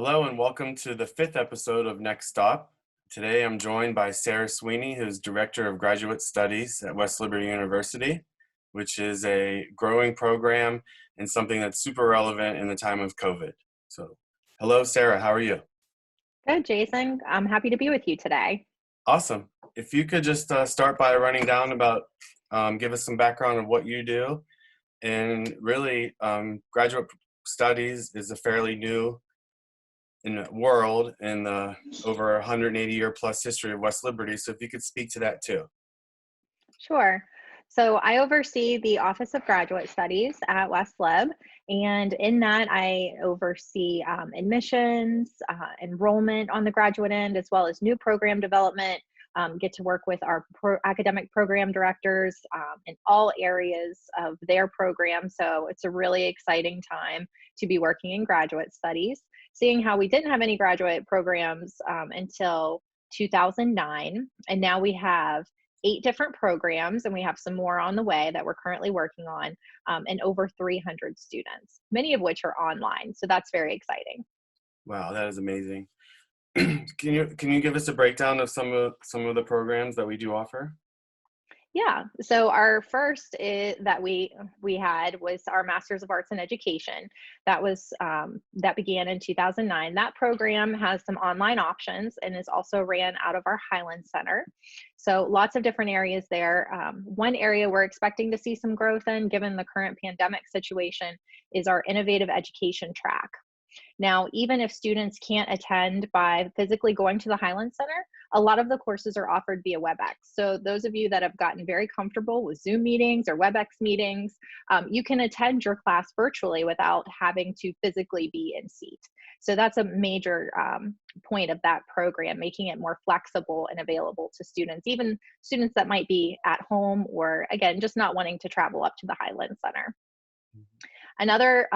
Hello and welcome to the fifth episode of Next Stop. Today I'm joined by Sara Sweeney, who's Director of Graduate Studies at West Liberty University, which is a growing program and something that's super relevant in the time of COVID. So, hello, Sara, how are you? Good, Jason. I'm happy to be with you today. Awesome. If you could just start by running down about, give us some background of what you do. And really, graduate studies is a fairly new in the world in the over 180-year plus history of West Liberty. So if you could speak to that too. Sure. So I oversee the Office of Graduate Studies at West Lib, and in that I oversee admissions, enrollment on the graduate end, as well as new program development. Get to work with our academic program directors in all areas of their program. So it's a really exciting time to be working in graduate studies. Seeing how we didn't have any graduate programs until 2009, and now we have 8 different programs, and we have some more on the way that we're currently working on, and over 300 students, many of which are online. So that's very exciting. Wow, that is amazing. Can you give us a breakdown of some of the programs that we do offer? Yeah. So our first that we had was our Masters of Arts in Education. That began in 2009. That program has some online options and is also ran out of our Highland Center. So lots of different areas there. One area we're expecting to see some growth in, given the current pandemic situation, is our Innovative Education track. Now, even if students can't attend by physically going to the Highland Center, a lot of the courses are offered via WebEx. So those of you that have gotten very comfortable with Zoom meetings or WebEx meetings, you can attend your class virtually without having to physically be in seat. So that's a major point of that program, making it more flexible and available to students, even students that might be at home or, again, just not wanting to travel up to the Highland Center. Another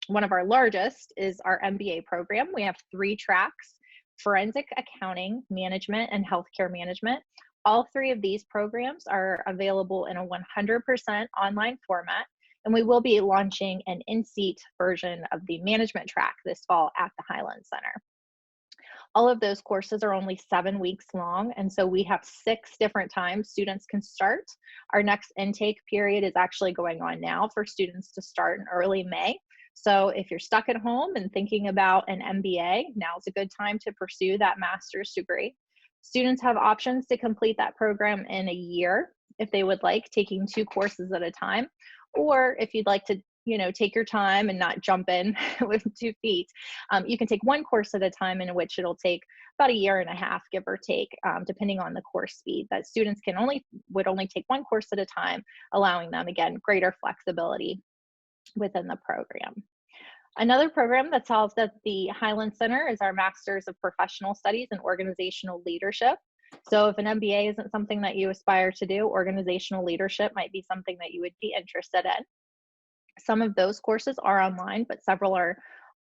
one of our largest is our MBA program. We have 3 tracks: forensic accounting, management, and healthcare management. All 3 of these programs are available in a 100% online format, and we will be launching an in-seat version of the management track this fall at the Highland Center. All of those courses are only 7 weeks long, and so we have 6 different times students can start. Our next intake period is actually going on now for students to start in early May. So if you're stuck at home and thinking about an MBA, now's a good time to pursue that master's degree. Students have options to complete that program in a year if they would like, taking 2 courses at a time, or if you'd like to take your time and not jump in with 2 feet. You can take 1 course at a time, in which it'll take about a year and a half, give or take, depending on the course speed. That students would only take 1 course at a time, allowing them, again, greater flexibility within the program. Another program that's housed at the Highland Center is our Masters of Professional Studies in Organizational Leadership. So if an MBA isn't something that you aspire to do, organizational leadership might be something that you would be interested in. Some of those courses are online, but several are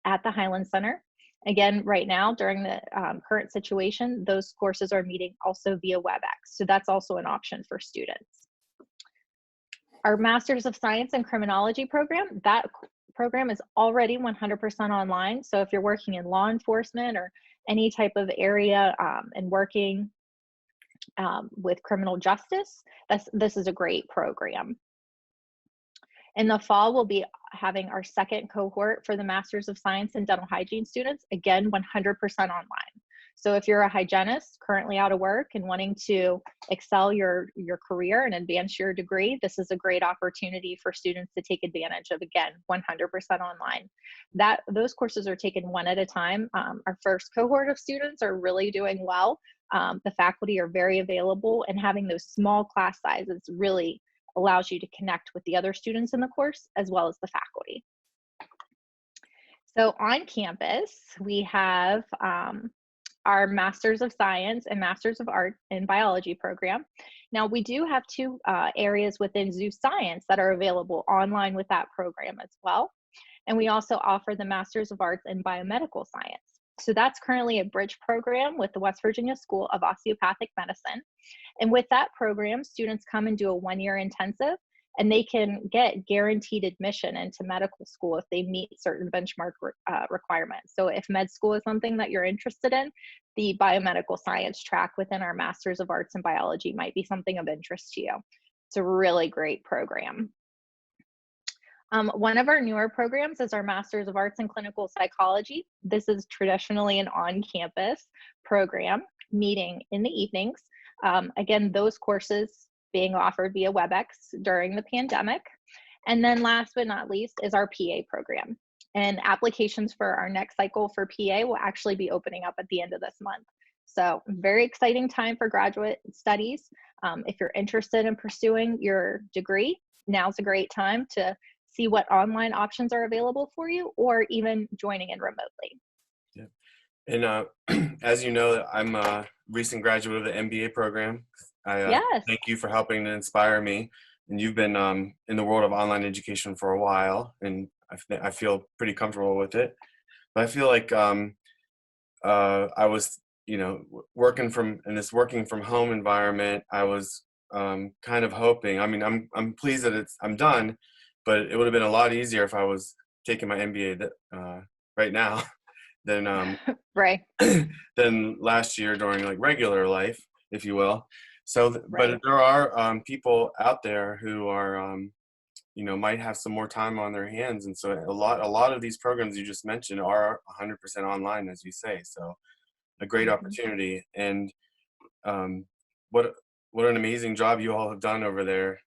at the Highland Center. Again, right now, during the current situation, those courses are meeting also via WebEx. So that's also an option for students. Our Masters of Science in Criminology program, that program is already 100% online. So if you're working in law enforcement or any type of area and working with criminal justice, this is a great program. In the fall, we'll be having our second cohort for the Masters of Science in Dental Hygiene students, again, 100% online. So if you're a hygienist currently out of work and wanting to excel your career and advance your degree, this is a great opportunity for students to take advantage of, again, 100% online. Those courses are taken 1 at a time. Our first cohort of students are really doing well. The faculty are very available, and having those small class sizes really allows you to connect with the other students in the course as well as the faculty. So on campus, we have our Masters of Science and Masters of Art in Biology program. Now, we do have 2 areas within Zoo Science that are available online with that program as well. And we also offer the Masters of Arts in Biomedical Science. So that's currently a bridge program with the West Virginia School of Osteopathic Medicine. And with that program, students come and do a 1-year intensive, and they can get guaranteed admission into medical school if they meet certain benchmark requirements. So if med school is something that you're interested in, the biomedical science track within our Masters of Arts in Biology might be something of interest to you. It's a really great program. One of our newer programs is our Masters of Arts in Clinical Psychology. This is traditionally an on-campus program, meeting in the evenings. Again, those courses being offered via WebEx during the pandemic. And then last but not least is our PA program. And applications for our next cycle for PA will actually be opening up at the end of this month. So very exciting time for graduate studies. If you're interested in pursuing your degree, now's a great time to see what online options are available for you, or even joining in remotely. Yeah. And as you know, I'm a recent graduate of the MBA program. I Yes. thank you for helping to inspire me. And you've been in the world of online education for a while, and I feel pretty comfortable with it. But I feel like I was, working in this working from home environment. I was kind of hoping. I mean, I'm pleased that I'm done, but it would have been a lot easier if I was taking my MBA right now than Right. than last year during like regular life, if you will. So, Right. but there are people out there who are, might have some more time on their hands, and so a lot of these programs you just mentioned are 100% online, as you say. So, a great Mhm. opportunity, and um, what what an amazing job you all have done over there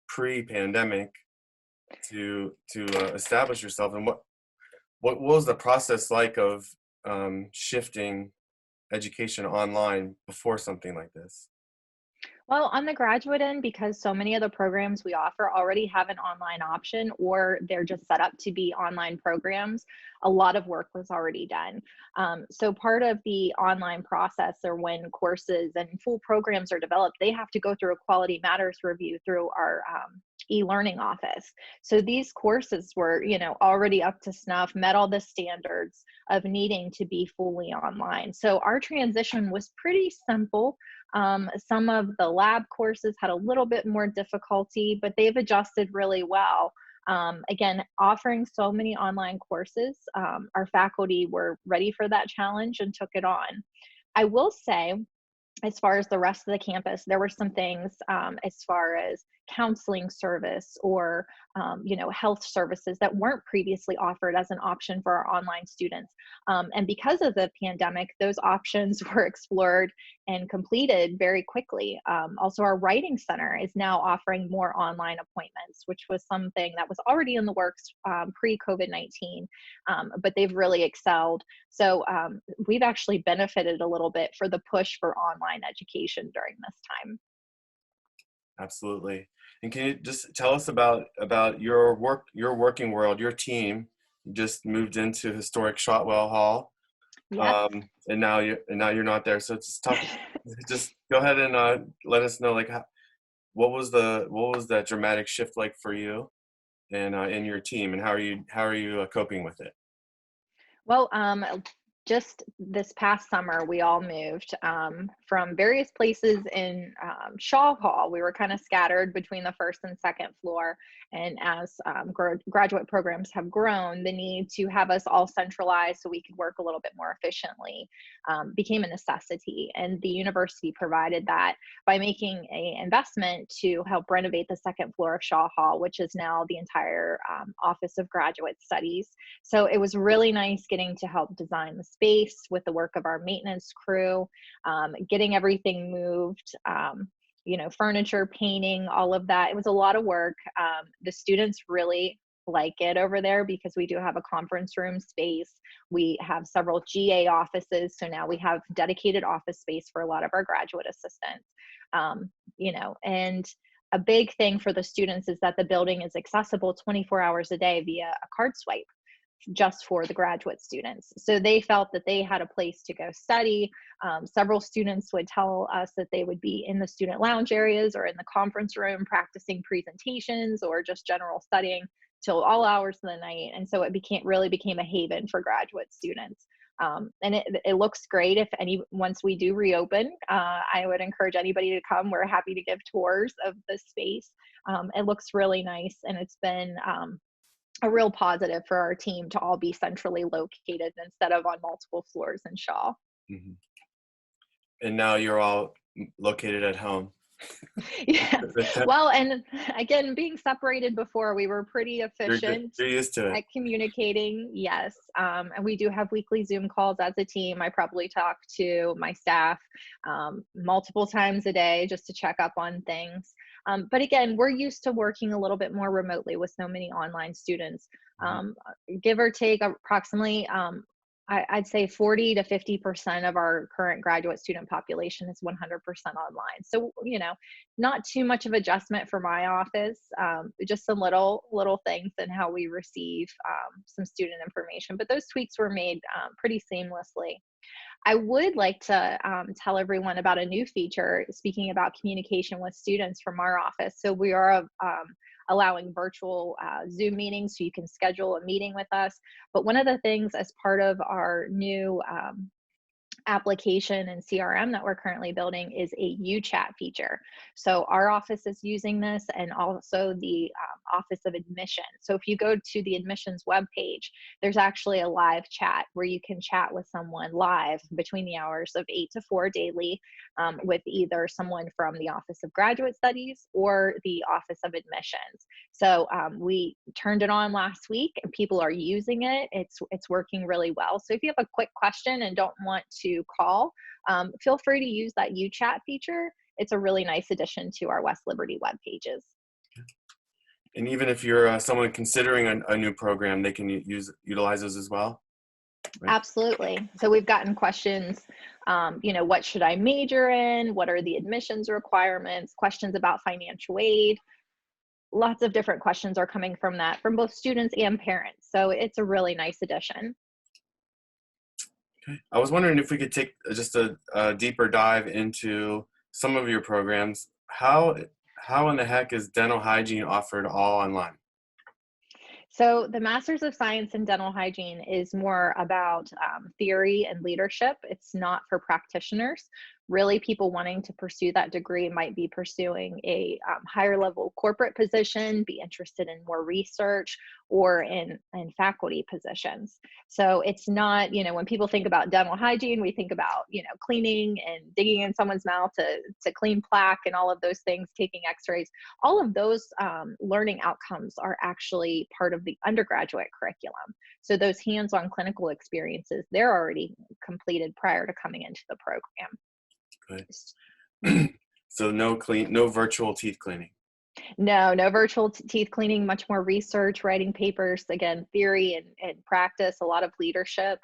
pre-pandemic to establish yourself. And what was the process like of shifting education online before something like this? Well, on the graduate end, because so many of the programs we offer already have an online option, or they're just set up to be online programs, a lot of work was already done. So part of the online process, or when courses and full programs are developed, they have to go through a quality matters review through our e-learning office. So these courses were, already up to snuff, met all the standards of needing to be fully online. So our transition was pretty simple. Some of the lab courses had a little bit more difficulty, but they've adjusted really well. Again, offering so many online courses, our faculty were ready for that challenge and took it on. I will say, as far as the rest of the campus, there were some things as far as counseling service or health services that weren't previously offered as an option for our online students. And because of the pandemic, those options were explored and completed very quickly. Also, our writing center is now offering more online appointments, which was something that was already in the works pre-COVID-19, but they've really excelled. So we've actually benefited a little bit for the push for online education during this time. Absolutely. And can you just tell us about your working world, your team? You just moved into historic Shotwell Hall, Yes. and now you're not there. So it's tough. Just go ahead and let us know, like, what was that dramatic shift like for you and in your team, and how are you coping with it? Well, just this past summer, we all moved from various places in Shaw Hall. We were kind of scattered between the first and second floor. And as graduate programs have grown, the need to have us all centralized so we could work a little bit more efficiently became a necessity. And the university provided that by making an investment to help renovate the second floor of Shaw Hall, which is now the entire Office of Graduate Studies. So it was really nice getting to help design the space with the work of our maintenance crew, getting everything moved, furniture, painting, all of that. It was a lot of work. The students really like it over there because we do have a conference room space. We have several GA offices. So now we have dedicated office space for a lot of our graduate assistants. And a big thing for the students is that the building is accessible 24 hours a day via a card swipe, just for the graduate students. So they felt that they had a place to go study. Several students would tell us that they would be in the student lounge areas or in the conference room practicing presentations or just general studying till all hours of the night. And so it really became a haven for graduate students. And it looks great. Once we do reopen, I would encourage anybody to come. We're happy to give tours of the space. It looks really nice, and it's been a real positive for our team to all be centrally located instead of on multiple floors in Shaw. Mhm. And now you're all located at home. Yes. Well, and again, being separated before, we were pretty You're efficient used to it. at communicating. Yes. And we do have weekly Zoom calls as a team. I probably talk to my staff multiple times a day just to check up on things. But again, we're used to working a little bit more remotely with so many online students. Um, Give or take approximately, I'd say 40 to 50% of our current graduate student population is 100% online. So, not too much of adjustment for my office, just some little things in how we receive some student information. But those tweaks were made pretty seamlessly. I would like to tell everyone about a new feature, speaking about communication with students from our office. So we are allowing virtual Zoom meetings, so you can schedule a meeting with us. But one of the things as part of our new application and CRM that we're currently building is a UChat feature. So our office is using this, and also the Office of Admission. So if you go to the admissions webpage, there's actually a live chat where you can chat with someone live between the hours of 8 to 4 daily with either someone from the Office of Graduate Studies or the Office of Admissions. So we turned it on last week, and people are using it. It's working really well. So if you have a quick question and don't want to call, feel free to use that UChat feature. It's a really nice addition to our West Liberty web pages. And even if you're someone considering a new program, they can utilize those as well? Right? Absolutely. So we've gotten questions, what should I major in? What are the admissions requirements? Questions about financial aid. Lots of different questions are coming from that, from both students and parents. So it's a really nice addition. Okay. I was wondering if we could take just a deeper dive into some of your programs. How in the heck is dental hygiene offered all online? So the Masters of Science in Dental Hygiene is more about theory and leadership. It's not for practitioners. Really, people wanting to pursue that degree might be pursuing a higher level corporate position, be interested in more research, or in faculty positions. So it's not, when people think about dental hygiene, we think about, cleaning and digging in someone's mouth to clean plaque and all of those things, taking x-rays. All of those learning outcomes are actually part of the undergraduate curriculum. So those hands-on clinical experiences, they're already completed prior to coming into the program. Good. So no virtual teeth cleaning. No virtual teeth cleaning, much more research, writing papers, again, theory and practice, a lot of leadership.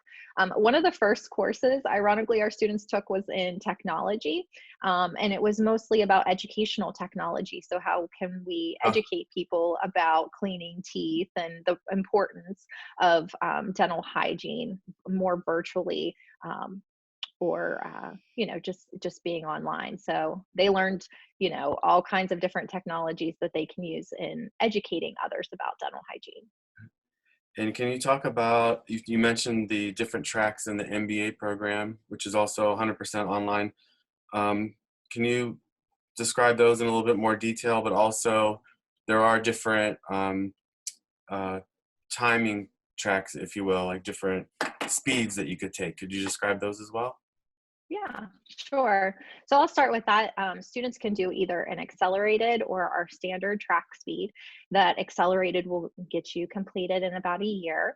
One of the first courses, ironically, our students took was in technology, and it was mostly about educational technology. So how can we educate people about cleaning teeth and the importance of dental hygiene more virtually, or just being online. So they learned all kinds of different technologies that they can use in educating others about dental hygiene. And can you talk about, you mentioned the different tracks in the MBA program, which is also 100% online. Can you describe those in a little bit more detail? But also there are different timing tracks, if you will, like different speeds that you could take. Could you describe those as well? Yeah, sure. So I'll start with that. Students can do either an accelerated or our standard track speed. That accelerated will get you completed in about a year.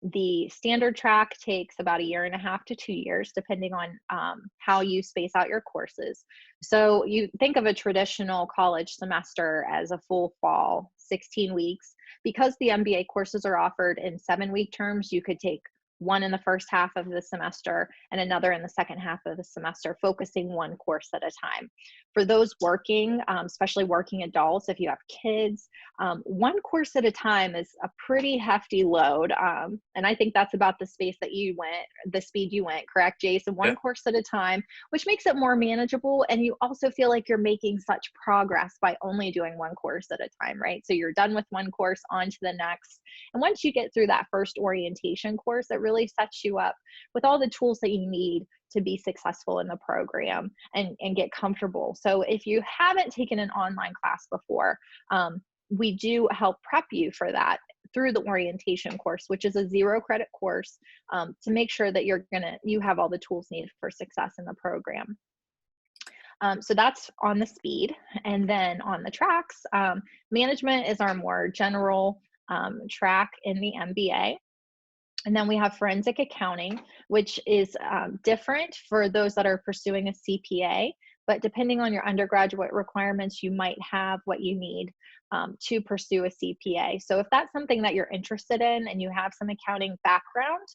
The standard track takes about 1.5 to 2 years, depending on how you space out your courses. So you think of a traditional college semester as a full fall, 16 weeks. Because the MBA courses are offered in 7-week terms, you could take one in the first half of the semester and another in the second half of the semester, focusing one course at a time. For those working, especially working adults, if you have kids, one course at a time is a pretty hefty load. And I think that's about the speed you went, correct, Jason? One course at a time, which makes it more manageable. And you also feel like you're making such progress by only doing one course at a time, right? So you're done with one course, on to the next. And once you get through that first orientation course, it really sets you up with all the tools that you need to be successful in the program and get comfortable. So if you haven't taken an online class before, we do help prep you for that through the orientation course, which is a 0 credit course, to make sure that you have all the tools needed for success in the program. So that's on the speed. And then on the tracks, management is our more general track in the MBA. And then we have forensic accounting, which is different for those that are pursuing a CPA, but depending on your undergraduate requirements, you might have what you need to pursue a CPA. So if that's something that you're interested in and you have some accounting background,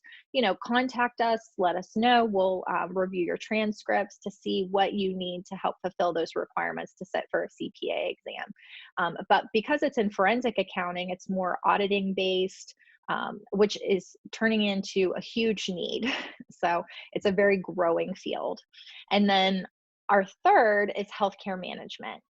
contact us, let us know. We'll review your transcripts to see what you need to help fulfill those requirements to sit for a CPA exam. But because it's in forensic accounting, it's more auditing based, which is turning into a huge need. So it's a very growing field. And then our third is healthcare management.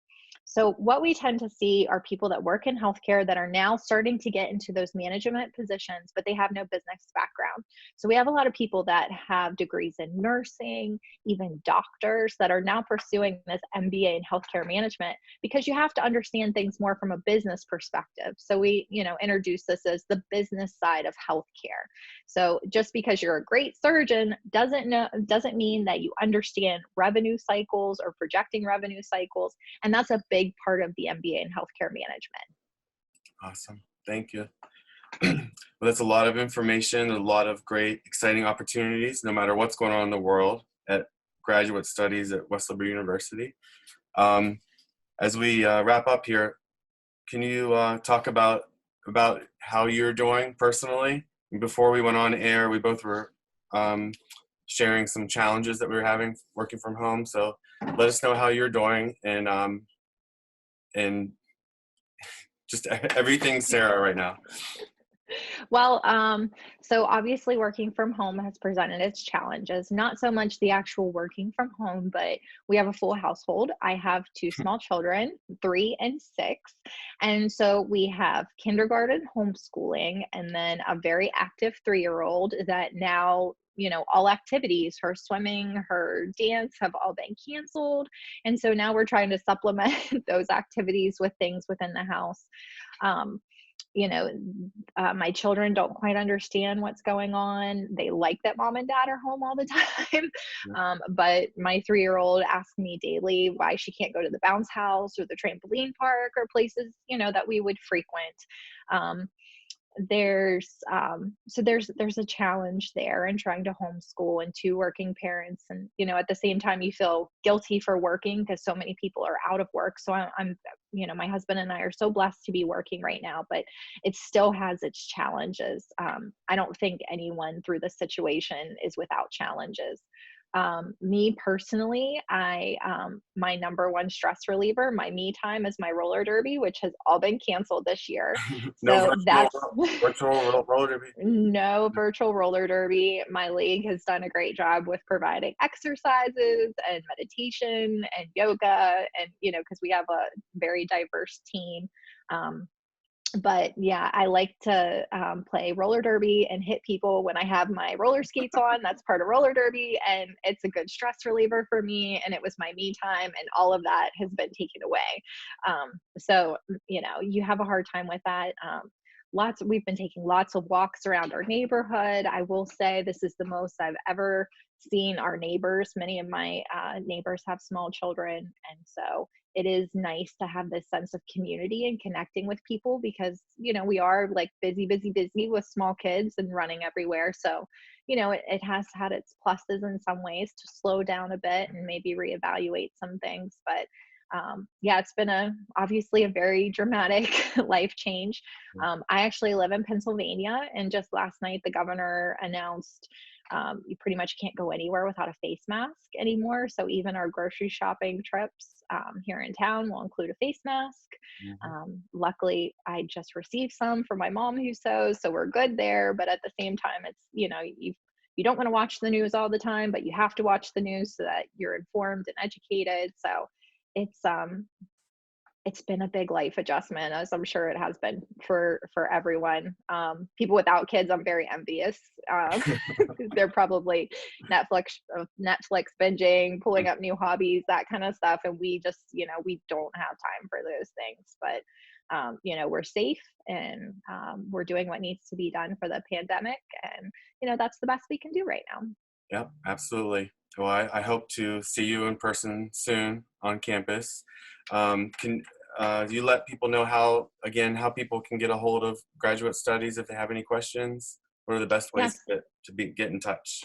So what we tend to see are people that work in healthcare that are now starting to get into those management positions, but they have no business background. So we have a lot of people that have degrees in nursing, even doctors that are now pursuing this MBA in healthcare management, because you have to understand things more from a business perspective. So we, introduce this as the business side of healthcare. So just because you're a great surgeon doesn't mean that you understand revenue cycles or projecting revenue cycles. And that's a big part of the MBA in healthcare management. Awesome. Thank you. Well, that's a lot of information, a lot of great, exciting opportunities, no matter what's going on in the world at graduate studies at West Liberty University. As we wrap up here, can you talk about how you're doing personally? Before we went on air, we both were sharing some challenges that we were having working from home. So let us know how you're doing, and just everything Sara right now. Well, so obviously working from home has presented its challenges, not so much the actual working from home, but we have a full household. I have 2 small children, 3 and 6. And so we have kindergarten homeschooling and then a very active 3-year-old that now, all activities, her swimming, her dance have all been canceled. And so now we're trying to supplement those activities with things within the house. My children don't quite understand what's going on. They like that mom and dad are home all the time. But my 3-year-old asks me daily why she can't go to the bounce house or the trampoline park or places, that we would frequent. There's a challenge there in trying to homeschool and 2 working parents. And, at the same time, you feel guilty for working because so many people are out of work. So I'm my husband and I are so blessed to be working right now, but it still has its challenges. I don't think anyone through this situation is without challenges. Me personally, my number one stress reliever, my me time, is my roller derby, which has all been canceled this year. So virtual roller derby. No virtual roller derby. My league has done a great job with providing exercises and meditation and yoga, and because we have a very diverse team. But yeah, I like to play roller derby and hit people when I have my roller skates on. That's part of roller derby, and it's a good stress reliever for me. And it was my me time, and all of that has been taken away. So you have a hard time with that. We've been taking lots of walks around our neighborhood. I will say this is the most I've ever seen our neighbors. Many of my neighbors have small children, and so it is nice to have this sense of community and connecting with people because, we are like busy with small kids and running everywhere. So, it has had its pluses in some ways to slow down a bit and maybe reevaluate some things. But yeah, it's been obviously a very dramatic life change. I actually live in Pennsylvania, and just last night the governor announced you pretty much can't go anywhere without a face mask anymore. So even our grocery shopping trips here in town will include a face mask. Luckily, I just received some from my mom who sews, so we're good there. But at the same time, it's, you don't want to watch the news all the time, but you have to watch the news so that you're informed and educated. So it's It's been a big life adjustment, as I'm sure it has been for everyone. People without kids, I'm very envious. Um, they're probably Netflix binging, pulling up new hobbies, that kind of stuff, and we just, we don't have time for those things. But we're safe, and we're doing what needs to be done for the pandemic, and that's the best we can do right now. Yep, absolutely. Well, I hope to see you in person soon on campus. Can you let people know how people can get a hold of Graduate Studies if they have any questions? What are the best ways Yes. to get in touch?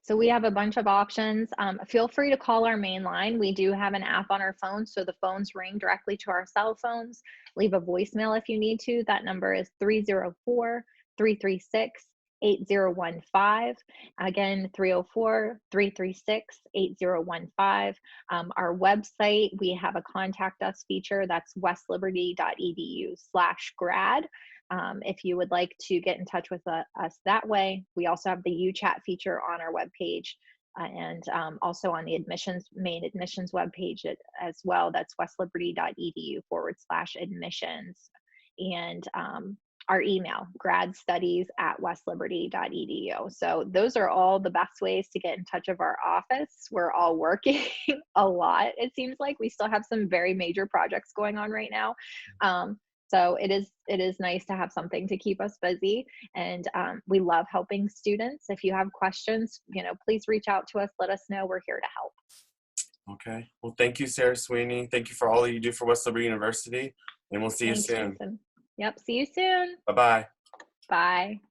So we have a bunch of options. Feel free to call our main line. We do have an app on our phones, so the phones ring directly to our cell phones. Leave a voicemail if you need to. That number is 304-336-8015. Again, 304-336-8015. Our website, we have a contact us feature. That's westliberty.edu/grad. If you would like to get in touch with us that way. We also have the UChat feature on our webpage, and also on the main admissions webpage as well. That's westliberty.edu/admissions. And our email, gradstudies@westliberty.edu. So those are all the best ways to get in touch with our office. We're all working a lot. It seems like we still have some very major projects going on right now. So it is nice to have something to keep us busy, and we love helping students. If you have questions, please reach out to us. Let us know. We're here to help. Okay. Well, thank you, Sara Sweeney. Thank you for all that you do for West Liberty University, and we'll see you Thanks, soon. Jason. Yep. See you soon. Bye-bye. Bye.